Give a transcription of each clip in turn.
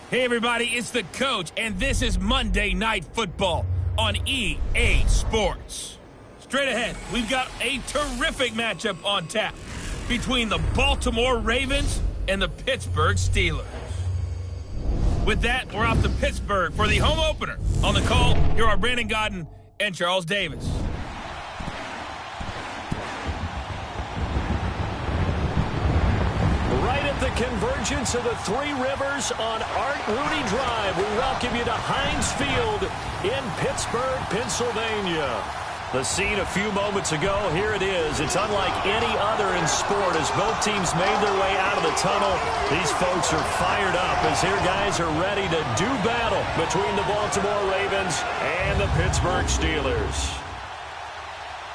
Hey everybody, it's the coach, and this is Monday Night Football on EA Sports. Straight ahead, we've got a terrific matchup on tap between the Baltimore Ravens and the Pittsburgh Steelers. With that, we're off to Pittsburgh for the home opener. On the call, here are Brandon Godden and Charles Davis. Right at the convergence of the Three Rivers on Art Rooney Drive, we welcome you to Heinz Field in Pittsburgh, Pennsylvania. The scene a few moments ago, here it is. It's unlike any other in sport as both teams made their way out of the tunnel. These folks are fired up as their guys are ready to do battle between the Baltimore Ravens and the Pittsburgh Steelers.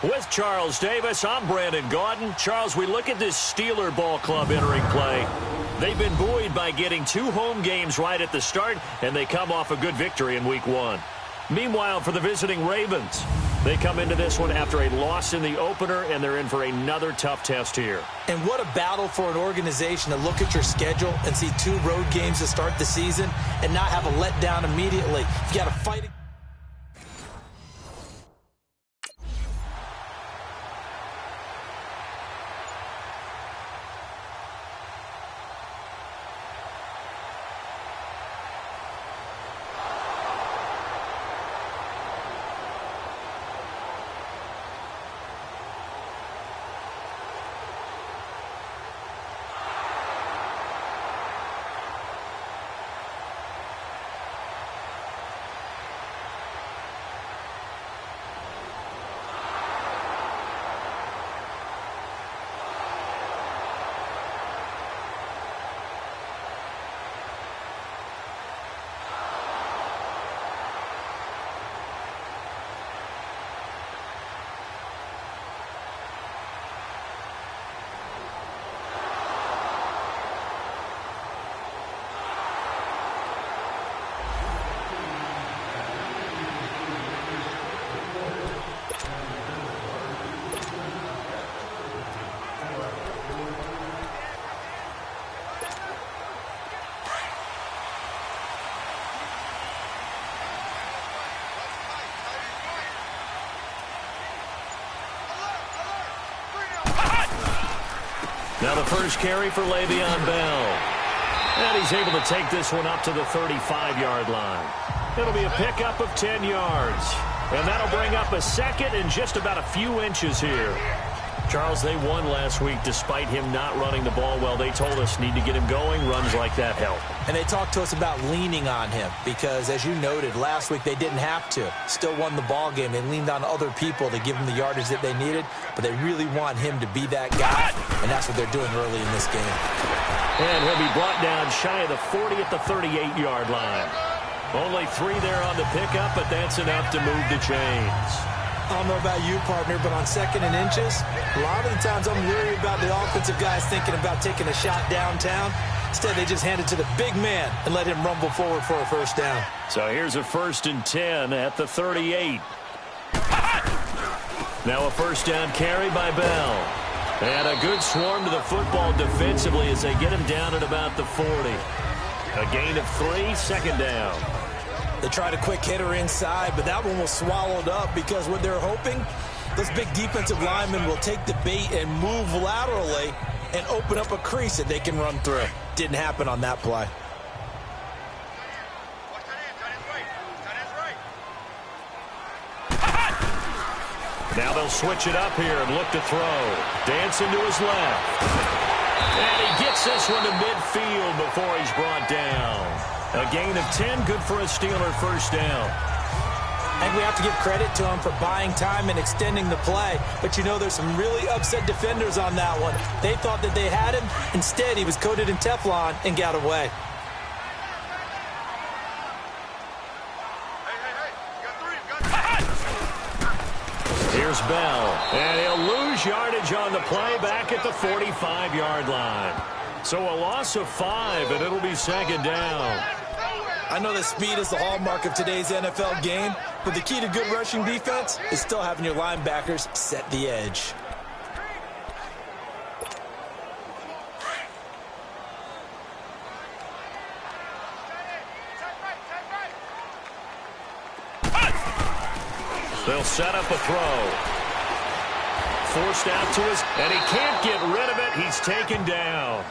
With Charles Davis, I'm Brandon Gaudin. Charles, we look at this Steeler ball club entering play. They've been buoyed by getting 2 home games right at the start, and they come off a good victory in Week 1. Meanwhile, for the visiting Ravens, they come into this one after a loss in the opener, and they're in for another tough test here. And what a battle for an organization to look at your schedule and see 2 road games to start the season and not have a letdown immediately. You got to fight it. Now the first carry for Le'Veon Bell. And he's able to take this one up to the 35-yard line. It'll be a pickup of 10 yards. And that'll bring up a second and just about a few inches here. Charles, they won last week despite him not running the ball well. They told us need to get him going. Runs like that help. And they talked to us about leaning on him because, as you noted, last week they didn't have to. Still won the ball game. They leaned on other people to give them the yardage that they needed, but they really want him to be that guy, and that's what they're doing early in this game. And he'll be brought down shy of the 40 at the 38-yard line. Only 3 there on the pickup, but that's enough to move the chains. I don't know about you, partner, but on 2nd and inches, a lot of the times I'm leery about the offensive guys thinking about taking a shot downtown. Instead, they just hand it to the big man and let him rumble forward for a first down. So here's a 1st and 10 at the 38. Now a first down carry by Bell. And a good swarm to the football defensively as they get him down at about the 40. A gain of 3, 2nd down. They tried a quick hitter inside, but that one was swallowed up because what they're hoping, those big defensive linemen will take the bait and move laterally and open up a crease that they can run through. Didn't happen on that play. Now they'll switch it up here and look to throw. Dancing to his left. And he gets this one to midfield before he's brought down. A gain of 10, good for a Steeler first down. And we have to give credit to him for buying time and extending the play. But you know, there's some really upset defenders on that one. They thought that they had him. Instead, he was coated in Teflon and got away. Here's Bell. And he'll lose yardage on the play back at the 45-yard line. So a loss of 5, and it'll be 2nd down. I know that speed is the hallmark of today's NFL game, but the key to good rushing defense is still having your linebackers set the edge. They'll set up a throw. Forced out to his, and he can't get rid of it. He's taken down.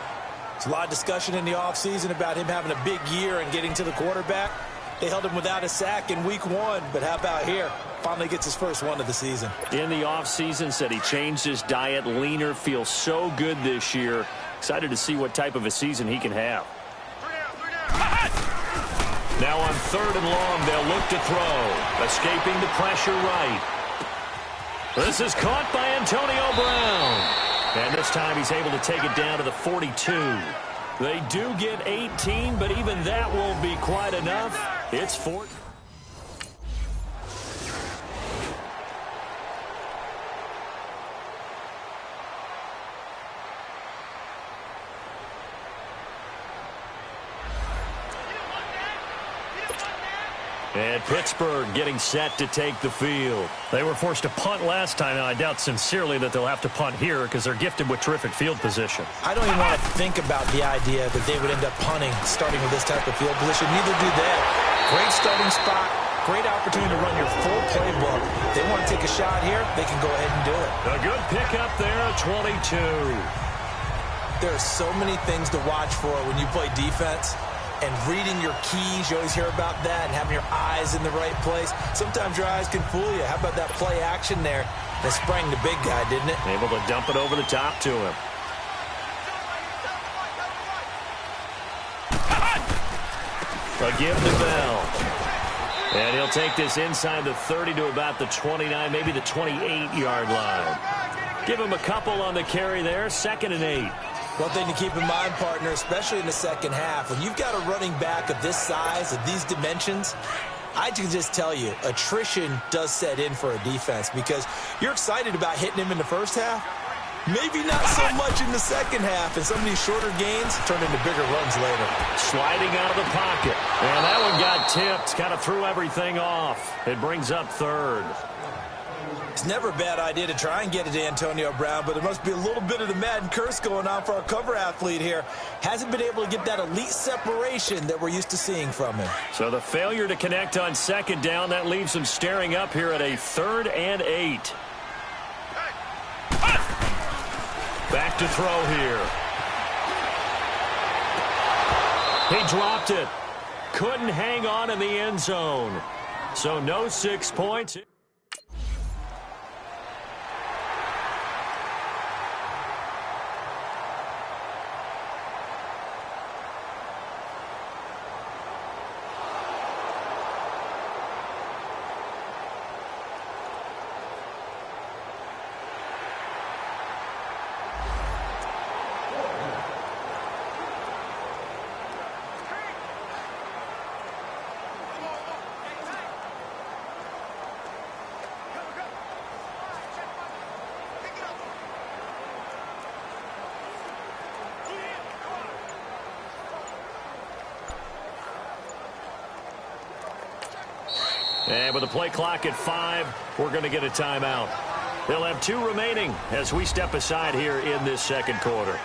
There's a lot of discussion in the offseason about him having a big year and getting to the quarterback. They held him without a sack in week 1, but how about here? Finally gets his first one of the season. In the offseason, said he changed his diet, leaner, feels so good this year. Excited to see what type of a season he can have. Now on 3rd and long, they'll look to throw. Escaping the pressure right. This is caught by Antonio Brown. And this time he's able to take it down to the 42. They do get 18, but even that won't be quite enough. It's 4. And Pittsburgh getting set to take the field. They were forced to punt last time, and I doubt sincerely that they'll have to punt here because they're gifted with terrific field position. I don't even want to think about the idea that they would end up punting starting with this type of field position. Neither do they. Great starting spot. Great opportunity to run your full playbook. If they want to take a shot here, they can go ahead and do it. A good pickup there, 22. There are so many things to watch for when you play defense. And reading your keys, you always hear about that, and having your eyes in the right place. Sometimes your eyes can fool you. How about that play action there? That sprang the big guy, didn't it? Able to dump it over the top to him. A give to Bell. And he'll take this inside the 30 to about the 29, maybe the 28-yard line. Give him a couple on the carry there, 2nd and 8. One thing to keep in mind, partner, especially in the second half, when you've got a running back of this size, of these dimensions, I can just tell you, attrition does set in for a defense because you're excited about hitting him in the first half. Maybe not so much in the second half, and some of these shorter gains turn into bigger runs later. Sliding out of the pocket. And that one got tipped, kind of threw everything off. It brings up 3rd. It's never a bad idea to try and get it to Antonio Brown, but there must be a little bit of the Madden curse going on for our cover athlete here. Hasn't been able to get that elite separation that we're used to seeing from him. So the failure to connect on 2nd down, that leaves him staring up here at a 3rd and 8. Back to throw here. He dropped it. Couldn't hang on in the end zone. So no 6 points. And with the play clock at 5, we're going to get a timeout. They'll have 2 remaining as we step aside here in this second quarter.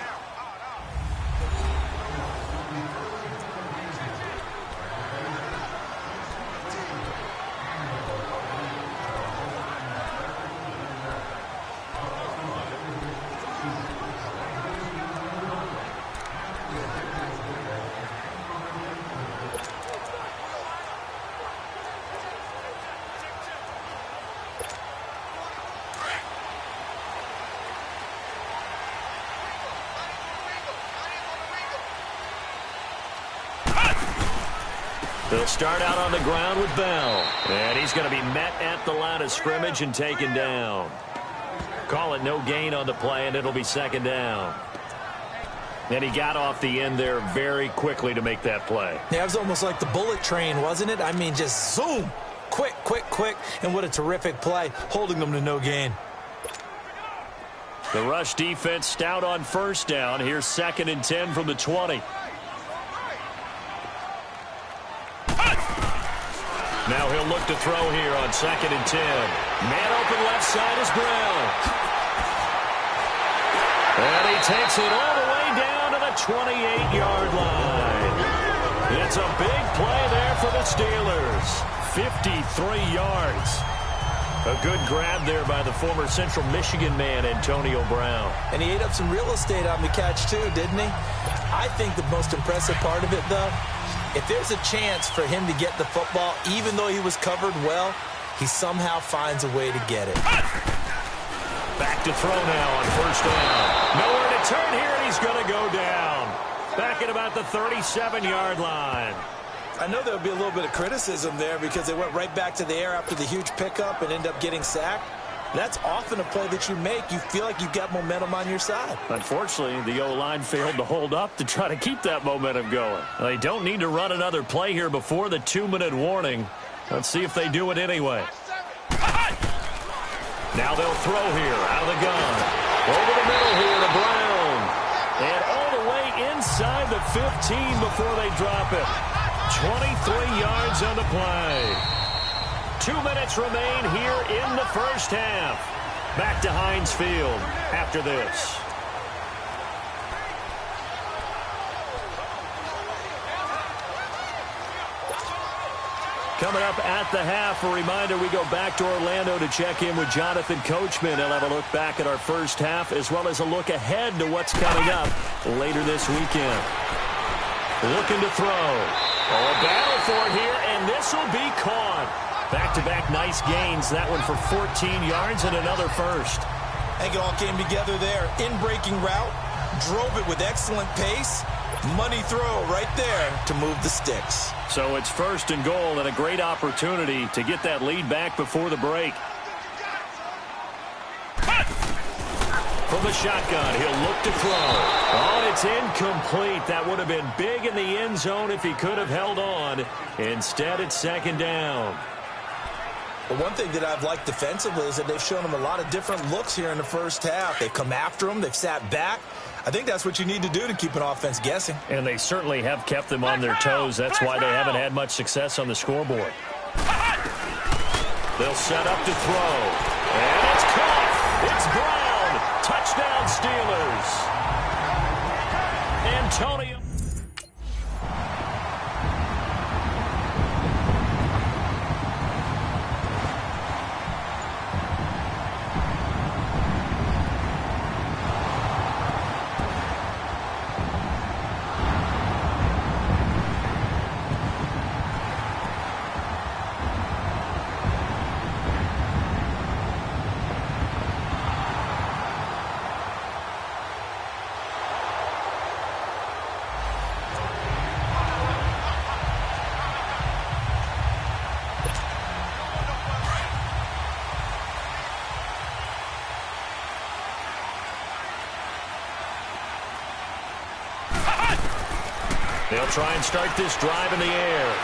They'll start out on the ground with Bell. And he's going to be met at the line of scrimmage and taken down. Call it no gain on the play, and it'll be 2nd down. And he got off the end there very quickly to make that play. Yeah, it was almost like the bullet train, wasn't it? I mean, just zoom. Quick, quick, quick. And what a terrific play, holding them to no gain. The rush defense stout on 1st down. Here's 2nd and 10 from the 20. Now he'll look to throw here on 2nd and 10. Man open left side is Brown. And he takes it all the way down to the 28-yard line. It's a big play there for the Steelers. 53 yards. A good grab there by the former Central Michigan man, Antonio Brown. And he ate up some real estate on the catch, too, didn't he? I think the most impressive part of it, though, if there's a chance for him to get the football, even though he was covered well, he somehow finds a way to get it. Back to throw now on first down. Nowhere to turn here, and he's going to go down. Back at about the 37-yard line. I know there'll be a little bit of criticism there because they went right back to the air after the huge pickup and end up getting sacked. That's often a play that you make. You feel like you've got momentum on your side. Unfortunately, the O-line failed to hold up to try to keep that momentum going. They don't need to run another play here before the 2-minute warning. Let's see if they do it anyway. Now they'll throw here out of the gun. Over the middle here to Brown. And all the way inside the 15 before they drop it. 23 yards on the play. 2 minutes remain here in the first half. Back to Heinz Field after this. Coming up at the half, a reminder, we go back to Orlando to check in with Jonathan Coachman. He'll have a look back at our first half as well as a look ahead to what's coming up later this weekend. Looking to throw. Oh, a battle for it here, and this will be caught. Back-to-back nice gains. That one for 14 yards and another first. I think it all came together there. In-breaking route, drove it with excellent pace. Money throw right there to move the sticks. So it's first and goal and a great opportunity to get that lead back before the break. From the shotgun, he'll look to throw. Oh, and it's incomplete. That would have been big in the end zone if he could have held on. Instead, it's second down. But one thing that I've liked defensively is that they've shown him a lot of different looks here in the first half. They've come after him. They've sat back. I think that's what you need to do to keep an offense guessing. And they certainly have kept them on their toes. That's why they haven't had much success on the scoreboard. They'll set up to throw. And it's caught. It's Brown. Touchdown Steelers. Antonio. They'll try and start this drive in the air.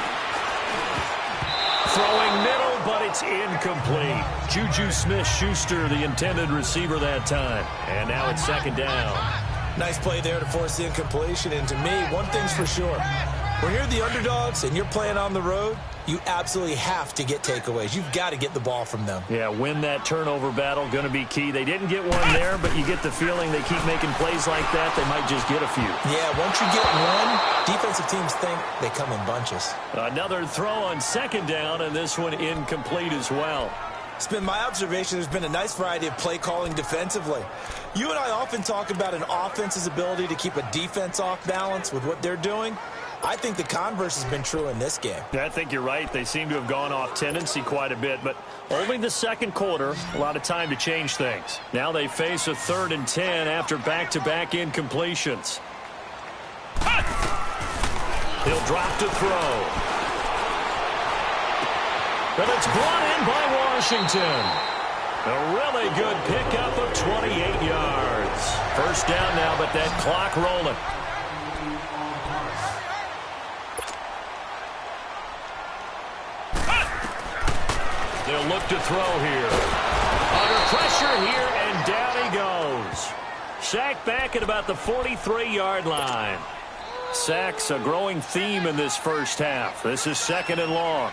Throwing middle, but it's incomplete. Juju Smith-Schuster, the intended receiver that time. And now it's second down. Nice play there to force the incompletion. And to me, one thing's for sure. When you're the underdogs and you're playing on the road, you absolutely have to get takeaways. You've got to get the ball from them. Yeah, win that turnover battle, going to be key. They didn't get one there, but you get the feeling they keep making plays like that, they might just get a few. Yeah, once you get one, defensive teams think they come in bunches. Another throw on second down, and this one incomplete as well. It's been my observation there's been a nice variety of play calling defensively. You and I often talk about an offense's ability to keep a defense off balance with what they're doing. I think the converse has been true in this game. Yeah, I think you're right. They seem to have gone off tendency quite a bit, but only the second quarter, a lot of time to change things. Now they face a 3rd and 10 after back-to-back incompletions. He'll drop to throw. But it's brought in by Washington. A really good pickup of 28 yards. First down now, but that clock rolling. They'll look to throw here. Under pressure here, and down he goes. Sacked back at about the 43-yard line. Sacks a growing theme in this first half. This is second and long.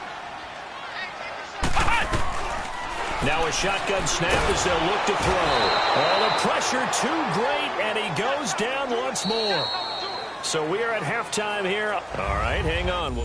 Now a shotgun snap as they'll look to throw. Oh, the pressure too great, and he goes down once more. So we are at halftime here. All right, hang on.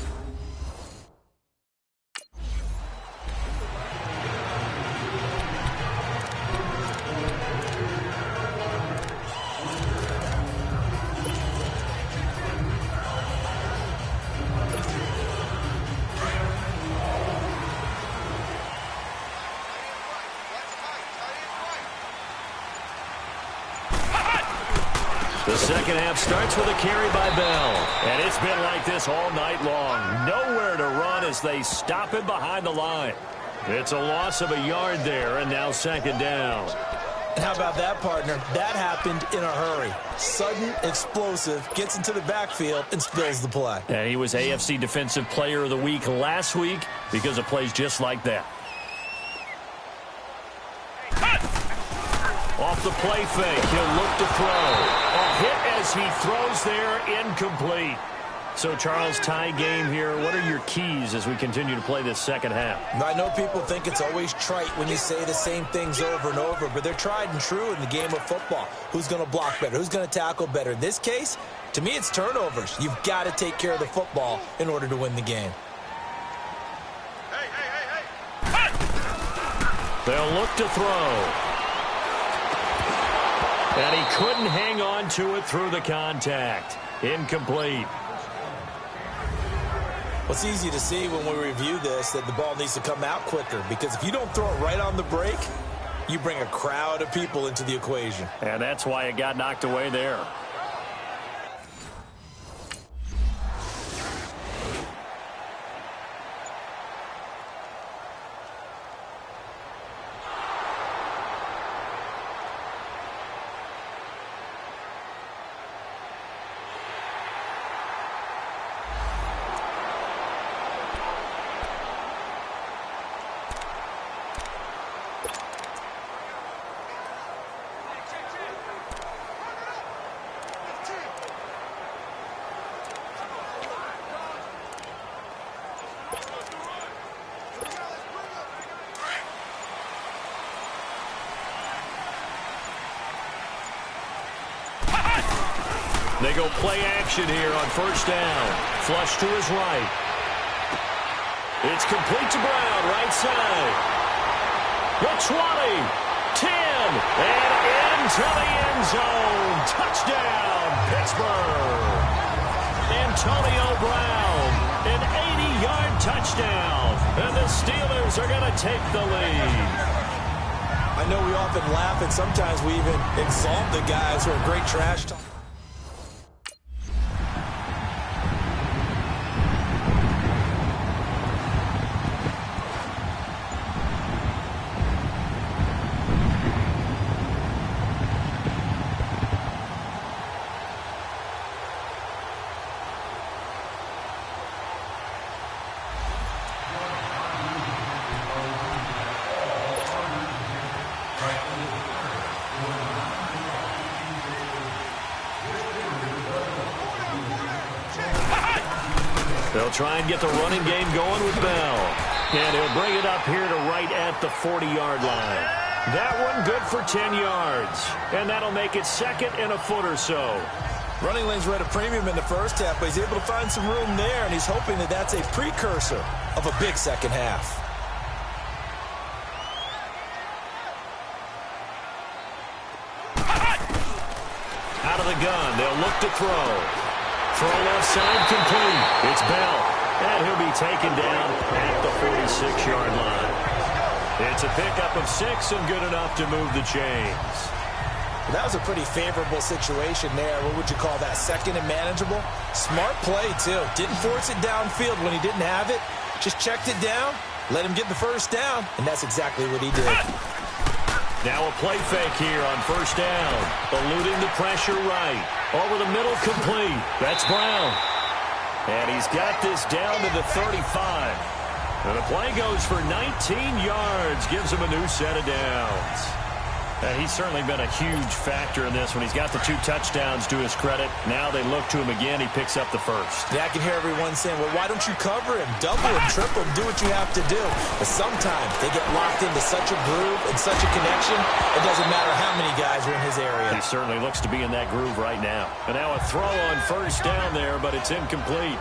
The second half starts with a carry by Bell. And it's been like this all night long. Nowhere to run as they stop him behind the line. It's a loss of a yard there, and now second down. How about that, partner? That happened in a hurry. Sudden, explosive, gets into the backfield, and spills the play. And he was AFC Defensive Player of the Week last week because of plays just like that. Off the play fake, he'll look to throw. A hit as he throws there, incomplete. So, Charles, tie game here. What are your keys as we continue to play this second half? I know people think it's always trite when you say the same things over and over, but they're tried and true in the game of football. Who's going to block better? Who's going to tackle better? In this case, to me, it's turnovers. You've got to take care of the football in order to win the game. They'll look to throw. And he couldn't hang on to it through the contact. Incomplete. Well, it's easy to see when we review this that the ball needs to come out quicker, because if you don't throw it right on the break, you bring a crowd of people into the equation. And that's why it got knocked away there. They go play action here on first down. Flush to his right. It's complete to Brown, right side. The 20, 10, and into the end zone. Touchdown, Pittsburgh. Antonio Brown, an 80-yard touchdown. And the Steelers are going to take the lead. I know we often laugh, and sometimes we even exalt the guys who are great trash talk. They'll try and get the running game going with Bell. And he'll bring it up here to right at the 40-yard line. That one good for 10 yards. And that'll make it second and a foot or so. Running lanes were at a premium in the first half, but he's able to find some room there, and he's hoping that that's a precursor of a big second half. Out of the gun, they'll look to throw. Throw left side complete. It's Bell. And he'll be taken down at the 46-yard line. It's a pickup of 6 and good enough to move the chains. That was a pretty favorable situation there. What would you call that? Second and manageable? Smart play, too. Didn't force it downfield when he didn't have it. Just checked it down, let him get the first down, and that's exactly what he did. Now a play fake here on first down. Eluding the pressure right. Over the middle, complete. That's Brown. And he's got this down to the 35. And the play goes for 19 yards. Gives him a new set of downs. He's certainly been a huge factor in this when he's got the 2 touchdowns to his credit. Now they look to him again. He picks up the first. Yeah, I can hear everyone saying, well, why don't you cover him? Double him, triple him, do what you have to do. But sometimes they get locked into such a groove and such a connection, it doesn't matter how many guys are in his area. He certainly looks to be in that groove right now. And now a throw on first down there, but it's incomplete.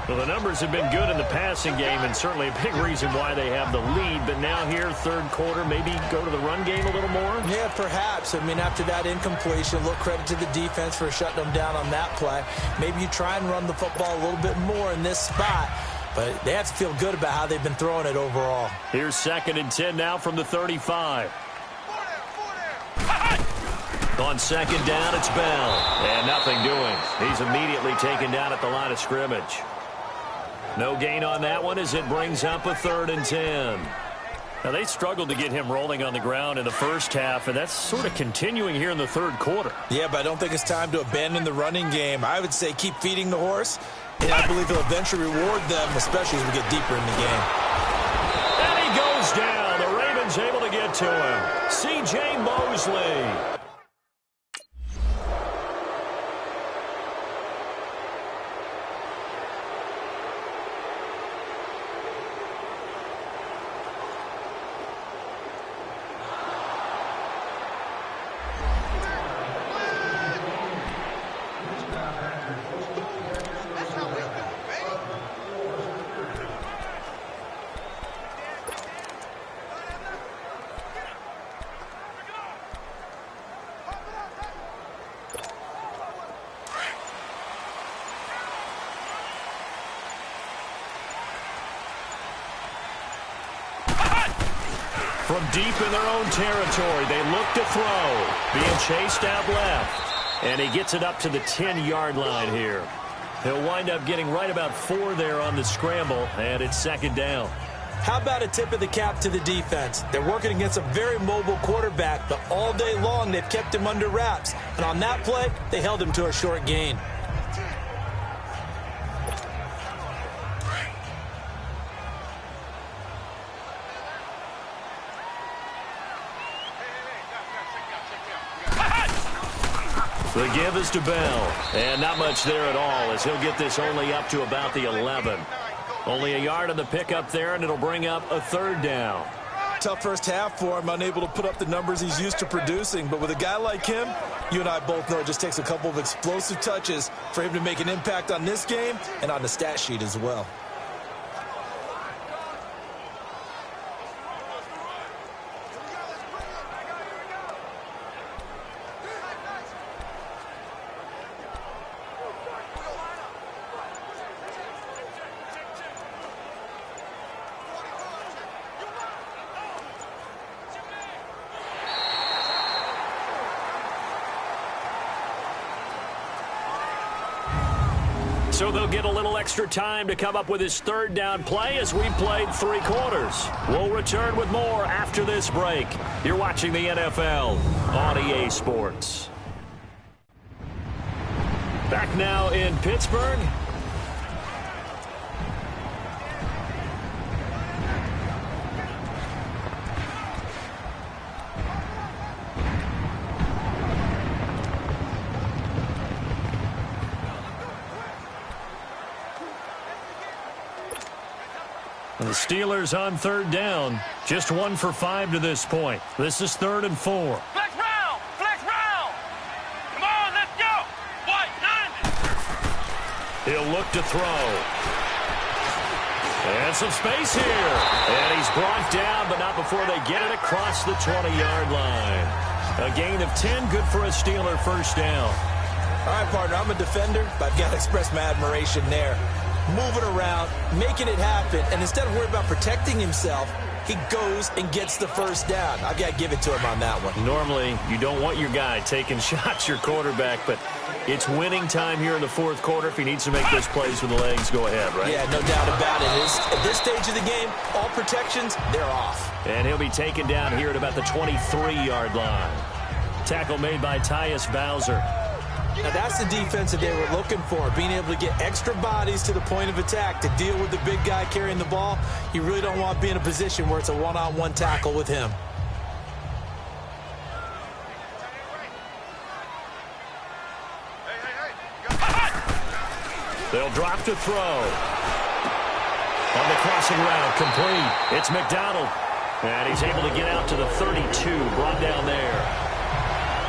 Well, the numbers have been good in the passing game, and certainly a big reason why they have the lead. But now here, third quarter, maybe go to the run game a little more? Yeah, perhaps. I mean, after that incompletion, a little credit to the defense for shutting them down on that play. Maybe you try and run the football a little bit more in this spot. But they have to feel good about how they've been throwing it overall. Here's 2nd and 10 now from the 35. On second down, it's Bell. And nothing doing. He's immediately taken down at the line of scrimmage. No gain on that one as it brings up a 3rd and 10. Now, they struggled to get him rolling on the ground in the first half, and that's sort of continuing here in the 3rd quarter. Yeah, but I don't think it's time to abandon the running game. I would say keep feeding the horse, and I believe he'll eventually reward them, especially as we get deeper in the game. And he goes down. The Ravens able to get to him. C.J. Mosley. From deep in their own territory, they look to throw. Being chased out left. And he gets it up to the 10-yard line here. He'll wind up getting right about 4 there on the scramble, and it's 2nd down. How about a tip of the cap to the defense? They're working against a very mobile quarterback, but all day long they've kept him under wraps. And on that play, they held him to a short gain. The give is to Bell, and not much there at all as he'll get this only up to about the 11. Only a yard on the pickup there, and it'll bring up a 3rd down. Tough first half for him, unable to put up the numbers he's used to producing. But with a guy like him, you and I both know it just takes a couple of explosive touches for him to make an impact on this game and on the stat sheet as well. So they'll get a little extra time to come up with his 3rd down play as we played 3 quarters. We'll return with more after this break. You're watching the NFL on EA Sports. Back now in Pittsburgh. The Steelers on 3rd down. Just 1 for 5 to this point. This is 3rd and 4. Flex round! Flex round! Come on, let's go! White, 90! He'll look to throw. And some space here. And he's brought down, but not before they get it across the 20-yard line. A gain of 10, good for a Steeler 1st down. All right, partner, I'm a defender, but I've got to express my admiration there. Moving around, making it happen, and instead of worrying about protecting himself, he goes and gets the 1st down. I've got to give it to him on that one. Normally, you don't want your guy taking shots, your quarterback, but it's winning time here in the 4th quarter. If he needs to make those plays with the legs, go ahead, right? Yeah, no doubt about it. At this stage of the game, all protections, they're off. And he'll be taken down here at about the 23-yard line. Tackle made by Tyus Bowser. Now, that's the defense that they were looking for, being able to get extra bodies to the point of attack to deal with the big guy carrying the ball. You really don't want to be in a position where it's a one-on-one tackle with him. They'll drop to throw. On the crossing route, complete. It's McDonald. And he's able to get out to the 32, brought down there.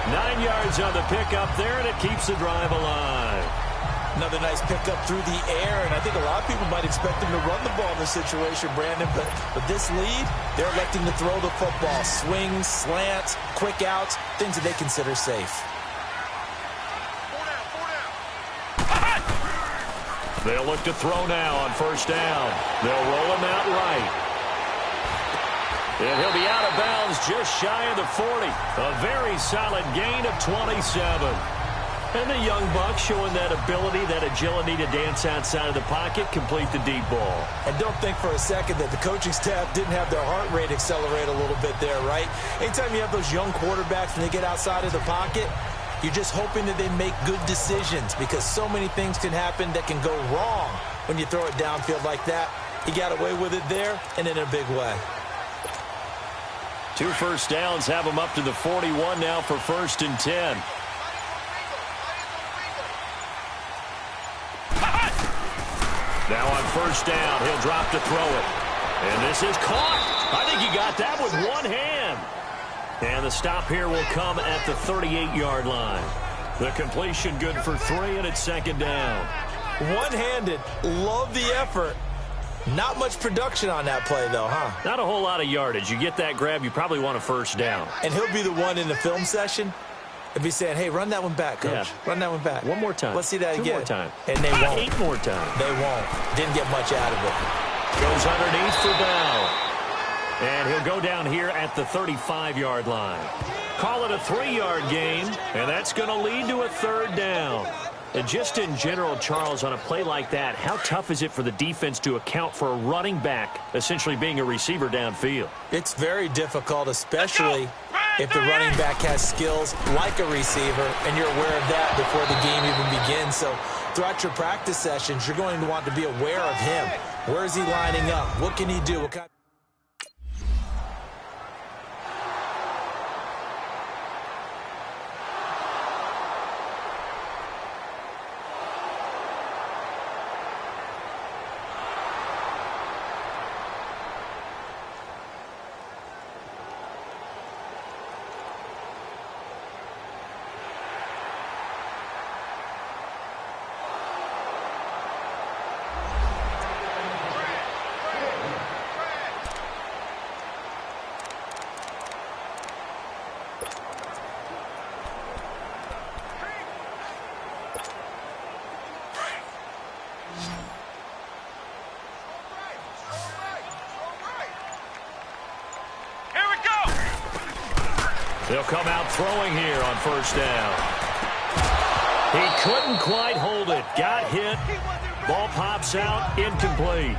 9 yards on the pickup there, and it keeps the drive alive. Another nice pickup through the air, and I think a lot of people might expect him to run the ball in this situation, Brandon, but with this lead, they're electing to throw the football. Swings, slants, quick outs, things that they consider safe. They'll look to throw now on 1st down. They'll roll him out right. And he'll be out of bounds just shy of the 40. A very solid gain of 27. And the young buck showing that ability, that agility to dance outside of the pocket, complete the deep ball. And don't think for a second that the coaching staff didn't have their heart rate accelerate a little bit there, right? Anytime you have those young quarterbacks and they get outside of the pocket, you're just hoping that they make good decisions because so many things can happen that can go wrong when you throw it downfield like that. He got away with it there and in a big way. 2 first downs have him up to the 41 now for 1st and 10. Now on 1st down, he'll drop to throw it. And this is caught. I think he got that with one hand. And the stop here will come at the 38-yard line. The completion good for 3, and it's 2nd down. One-handed. Love the effort. Not much production on that play, though, huh? Not a whole lot of yardage. You get that grab, you probably want a 1st down. And he'll be the one in the film session and be saying, hey, run that one back, coach. Yeah. Run that one back. One more time. Let's see that 2 again. more time. And they won't. 8 more times. They won't. Didn't get much out of it. Goes underneath for Bell. And he'll go down here at the 35-yard line. Call it a 3-yard gain, and that's going to lead to a 3rd down. And just in general, Charles, on a play like that, how tough is it for the defense to account for a running back essentially being a receiver downfield? It's very difficult, especially if the running back has skills like a receiver, and you're aware of that before the game even begins. So throughout your practice sessions, you're going to want to be aware of him. Where is he lining up? What can he do? What kind They'll come out throwing here on 1st down. He couldn't quite hold it. Got hit. Ball pops out. Incomplete.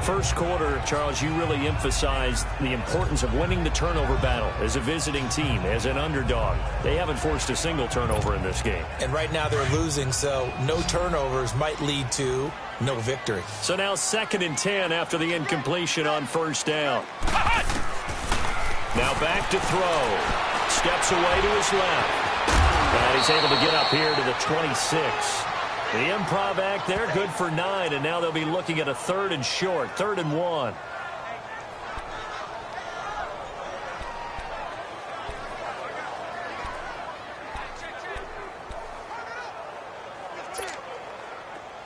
First quarter, Charles, you really emphasized the importance of winning the turnover battle as a visiting team, as an underdog. They haven't forced a single turnover in this game. And right now they're losing, so no turnovers might lead to no victory. So now 2nd and 10 after the incompletion on 1st down. Now back to throw. Steps away to his left. And he's able to get up here to the 26. The improv act there, good for 9. And now they'll be looking at a 3rd and short, 3rd and 1.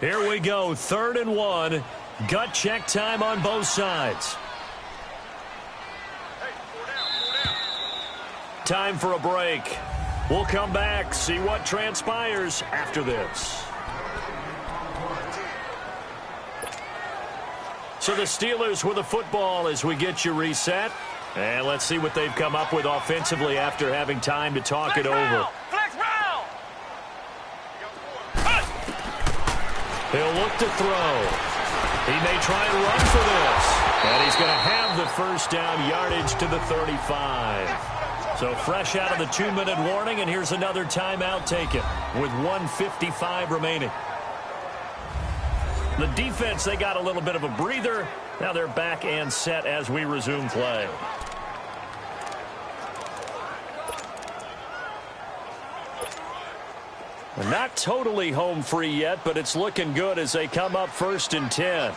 Here we go, 3rd and 1. Gut check time on both sides. Time for a break. We'll come back, see what transpires after this. So the Steelers with the football as we get you reset. And let's see what they've come up with offensively after having time to talk it over. He'll look to throw. He may try and run for this. And he's going to have the 1st down yardage to the 35. So fresh out of the 2-minute warning, and here's another timeout taken with 1:55 remaining. The defense, they got a little bit of a breather. Now they're back and set as we resume play. Not totally home free yet, but it's looking good as they come up 1st and 10.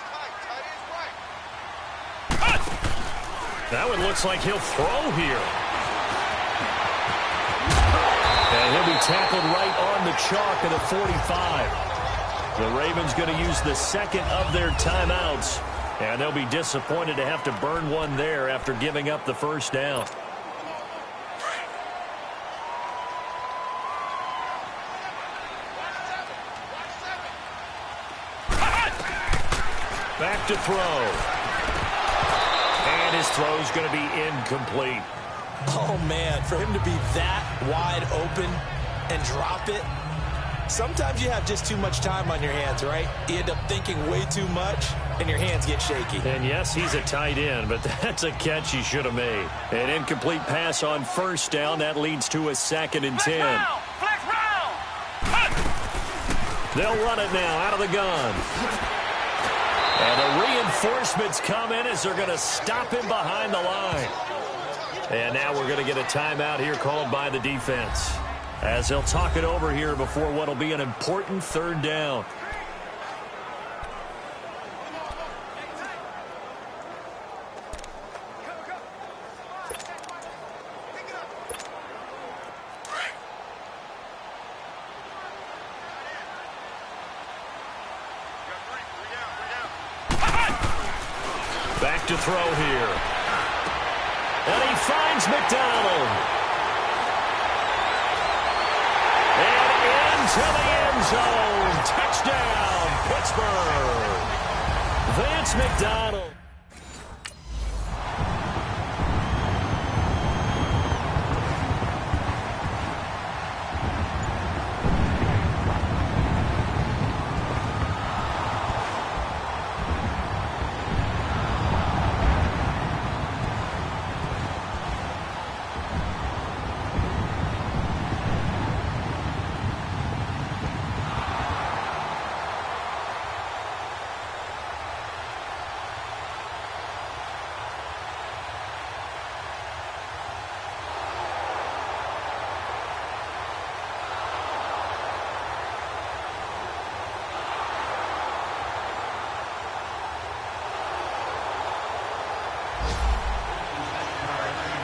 That one looks like he'll throw here. And he'll be tackled right on the chalk at the 45. The Ravens going to use the 2nd of their timeouts. And they'll be disappointed to have to burn one there after giving up the 1st down. Back to throw. And And his throw is going to be incomplete. Oh, man, for him to be that wide open and drop it, sometimes you have just too much time on your hands, right? You end up thinking way too much, and your hands get shaky. And yes, he's a tight end, but that's a catch he should have made. An incomplete pass on first down. That leads to a 2nd and 10. Flex round. They'll run it now out of the gun. And the reinforcements come in as they're going to stop him behind the line. And now we're going to get a timeout here called by the defense, as they'll talk it over here before what will be an important 3rd down. Back to throw here. And he finds McDonald. And into the end zone. Touchdown, Pittsburgh. Vance McDonald.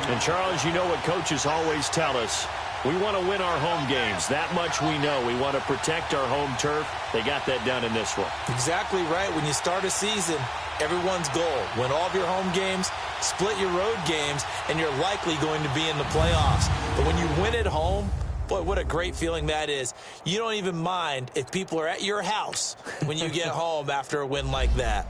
And, Charles, you know what coaches always tell us. We want to win our home games. That much we know. We want to protect our home turf. They got that done in this one. Exactly right. When you start a season, everyone's goal, win all of your home games, split your road games, and you're likely going to be in the playoffs. But when you win at home, boy, what a great feeling that is. You don't even mind if people are at your house when you get home after a win like that.